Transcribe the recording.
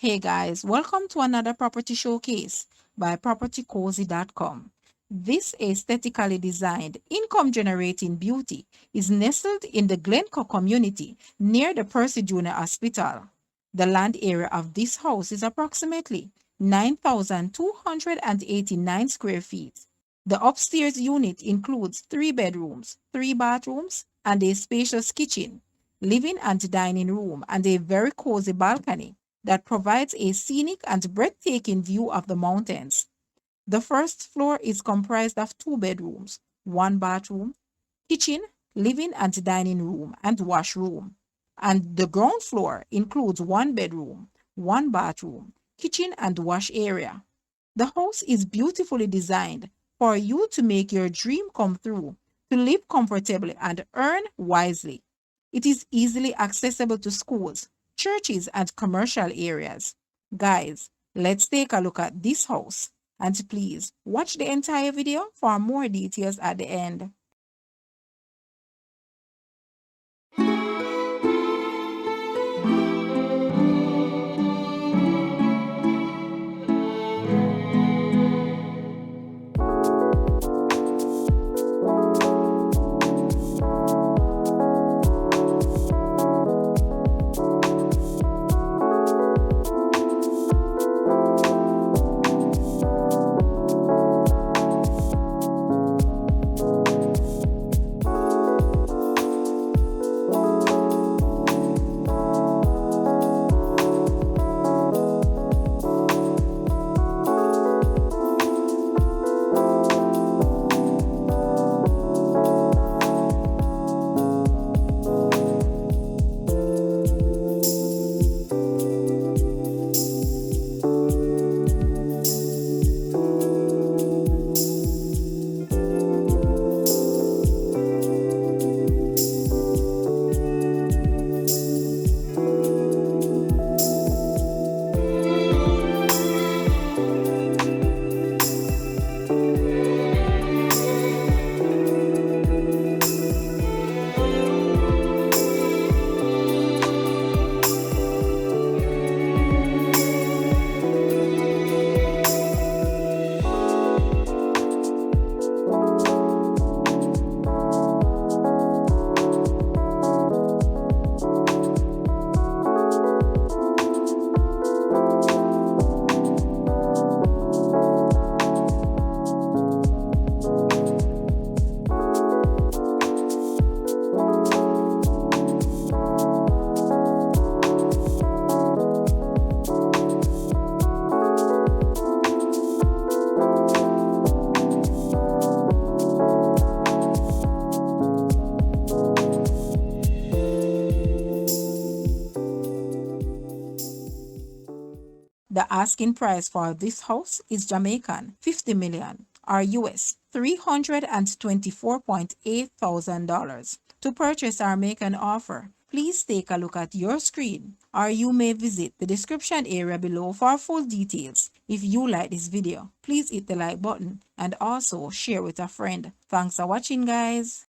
Hey guys, welcome to another property showcase by propertycozy.com. This aesthetically designed, income generating beauty is nestled in the Glencoe community near the Percy Junior Hospital. The land area of this house is approximately 9,289 square feet. The upstairs unit includes 3 bedrooms, 3 bathrooms, and a spacious kitchen, living and dining room, and a very cozy balcony that provides a scenic and breathtaking view of the mountains. The first floor is comprised of 2 bedrooms, 1 bathroom, kitchen, living and dining room, and washroom. And the ground floor includes 1 bedroom, 1 bathroom, kitchen, and wash area. The house is beautifully designed for you to make your dream come true, to live comfortably and earn wisely. It is easily accessible to schools, churches, and commercial areas. Guys, let's take a look at this house. And please watch the entire video for more details at the end. The asking price for this house is Jamaican 50 million or US $324,800. To purchase or make an offer, please take a look at your screen or you may visit the description area below for full details. If you like this video, please hit the like button and also share with a friend. Thanks for watching, guys.